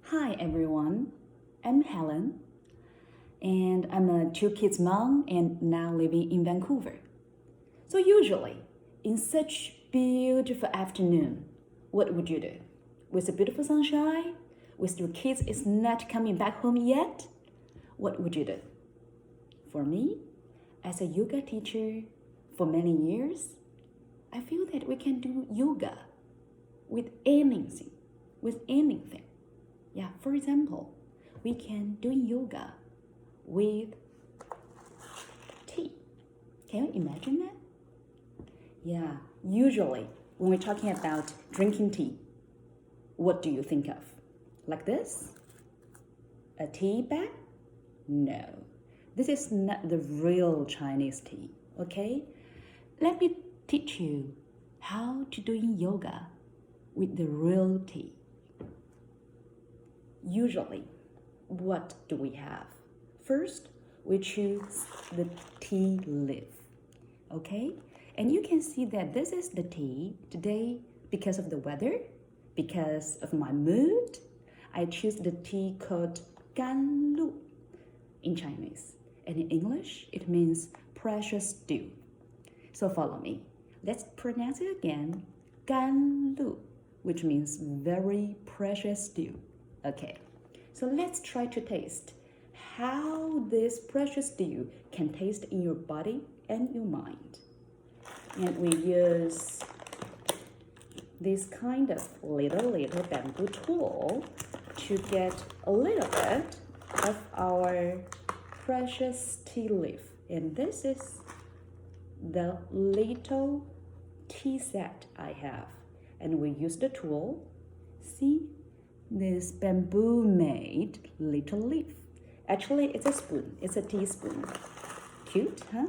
Hi everyone, I'm Helen, and I'm a two kids mom and now living in Vancouver. So usually, in such beautiful afternoon, what would you do? With the beautiful sunshine, with your kids is not coming back home yet, what would you do? For me, as a yoga teacher for many years, I feel that we can do yoga with anything, with anything. Yeah, for example, we can do yoga with tea. Can you imagine that? Yeah, usually when we're talking about drinking tea, what do you think of? Like this? A tea bag? No. This is not the real Chinese tea, okay? Let me teach you how to doing yoga with the real tea. Usually, what do we have? First, we choose the tea leaf, okay? And you can see that this is the tea. Today, because of the weather, because of my mood, I choose the tea called gan lu in Chinese. And in English, it means precious dew. So follow me. Let's pronounce it again. Gan lu, which means very precious dew. Okay, so let's try to taste how this precious dew can taste in your body and your mind. And we use this kind of little bamboo tool to get a little bit of our precious tea leaf. And this is the little tea set I have. And we use the tool. See, this bamboo made little leaf. Actually, it's a spoon. It's a teaspoon. Cute, huh?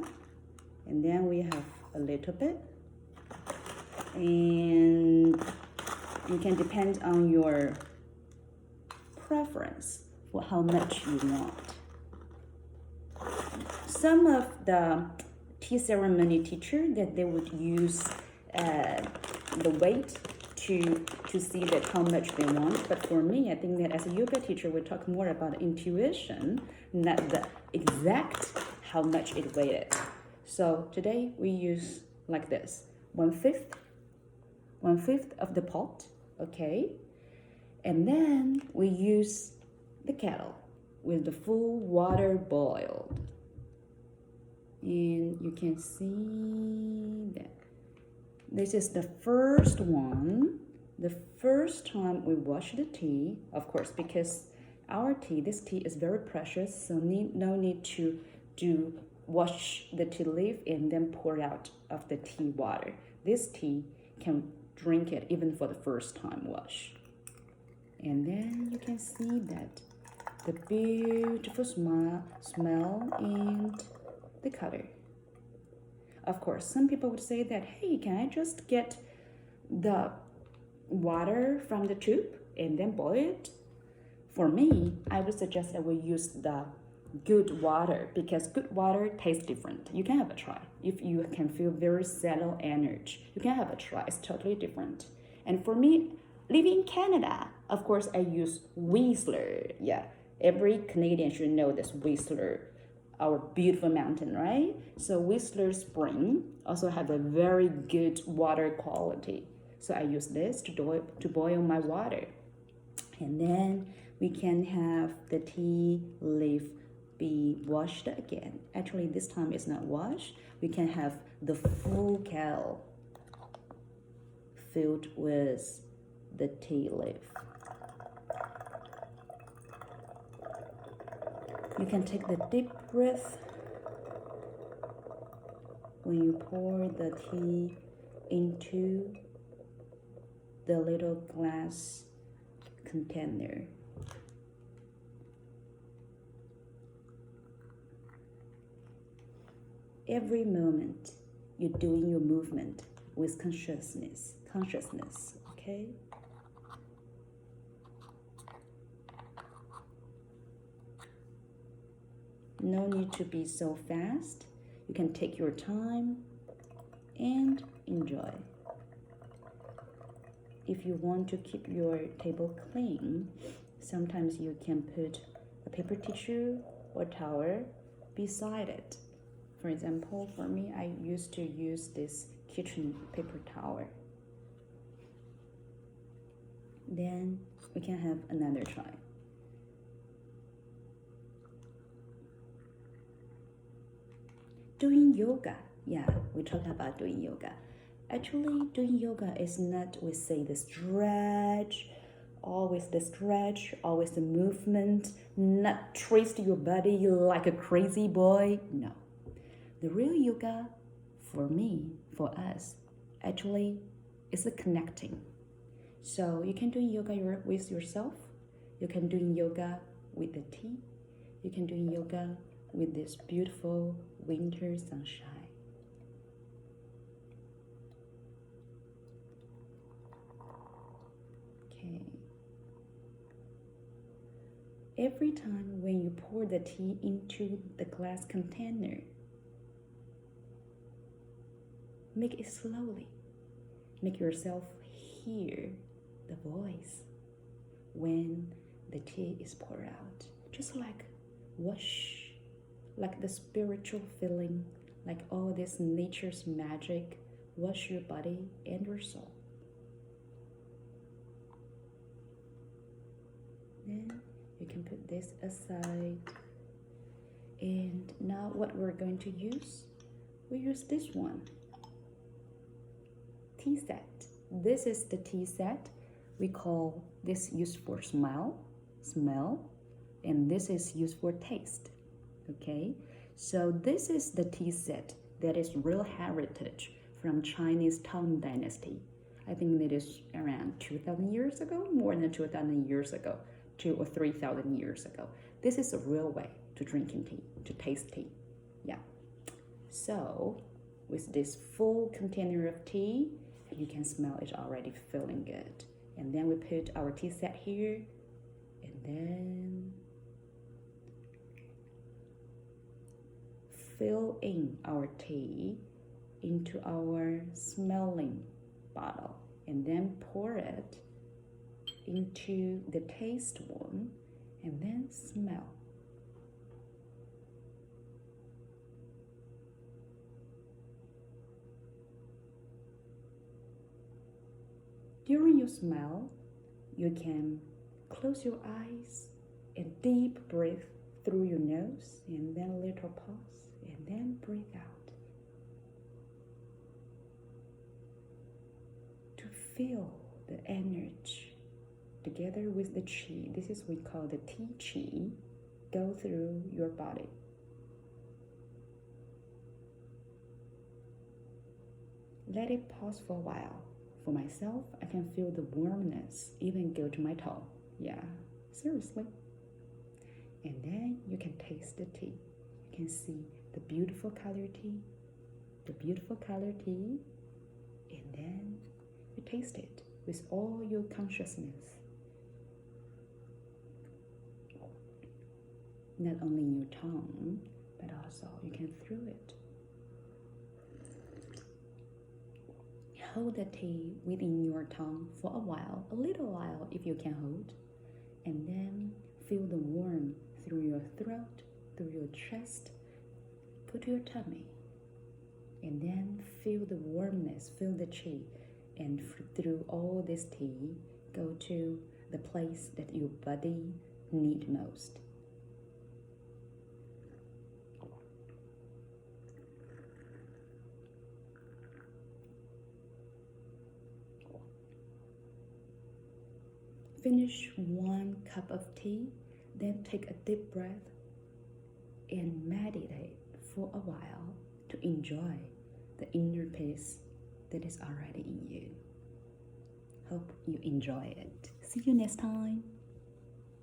And then we have a little bit. And you can depend on your preference for how much you want. Some of the tea ceremony teacher that they would use the weight to see that how much they want. But for me, I think that as a yoga teacher, we talk more about intuition, not the exact how much it weighted. So today we use like this, 1/5 of the pot, okay? And then we use the kettle with the full water boiled. And you can see that this is the first one, the first time we wash the tea, of course, because our tea, this tea is very precious, so no need to wash the tea leaf and then pour out of the tea water. This tea can drink it even for the first time wash. And then you can see that the beautiful smell and the color. Of course, some people would say that, hey, can I just get the water from the tube and then boil it? For me, I would suggest that we use the good water because good water tastes different. You can have a try. If you can feel very settled energy, you can have a try. It's totally different. And for me, living in Canada, of course, I use Whistler. Yeah, every Canadian should know this Whistler, our beautiful mountain, right? So Whistler Spring also have a very good water quality. So I use this to boil my water. And then we can have the tea leaf be washed again. Actually, this time it's not washed. We can have the full kettle filled with the tea leaf. You can take the deep breath when you pour the tea into the little glass container. Every moment you're doing your movement with consciousness, okay? No need to be so fast. You can take your time and enjoy. If you want to keep your table clean, Sometimes you can put a paper tissue or towel beside it. For example, for me, I used to use this kitchen paper towel. Then we can have another try. Doing yoga. Yeah, we talked about doing yoga. Actually, doing yoga is not, we say, the stretch, always the movement, not twist your body like a crazy boy. No. The real yoga, for me, for us, actually, is a connecting. So you can do yoga with yourself. You can do yoga with the tea. You can do yoga with this beautiful winter sunshine. Okay. Every time when you pour the tea into the glass container, make it slowly. Make yourself hear the voice when the tea is poured out. Just like wash, like the spiritual feeling, like all this nature's magic, wash your body and your soul. Then you can put this aside. And now what we're going to use, we use this one. Tea set. This is the tea set. We call this used for smell, and this is used for taste. Okay, so this is the tea set that is real heritage from Chinese Tang Dynasty. I think it is around 2,000 years ago, more than 2,000 years ago, 2 or 3,000 years ago. This is a real way to drinking tea, to taste tea. Yeah. So with this full container of tea, you can smell it already feeling good. And then we put our tea set here, and then fill in our tea into our smelling bottle, and then pour it into the taste one, and then smell. During your smell, you can close your eyes and deep breathe through your nose, and then little pause, and then breathe out. To feel the energy together with the qi, this is we call the tea qi, go through your body. Let it pause for a while. For myself, I can feel the warmness even go to my toe. Yeah, seriously. And then you can taste the tea. You can see the beautiful color tea, and then you taste it with all your consciousness. Not only in your tongue, but also you can through it. Hold the tea within your tongue for a while, a little while if you can hold, and then feel the warmth through your throat, through your chest, put your tummy, and then feel the warmness, feel the qi, and through all this tea, go to the place that your body need most. Finish 1 cup of tea, then take a deep breath and meditate for a while to enjoy the inner peace that is already in you. Hope you enjoy it. See you next time.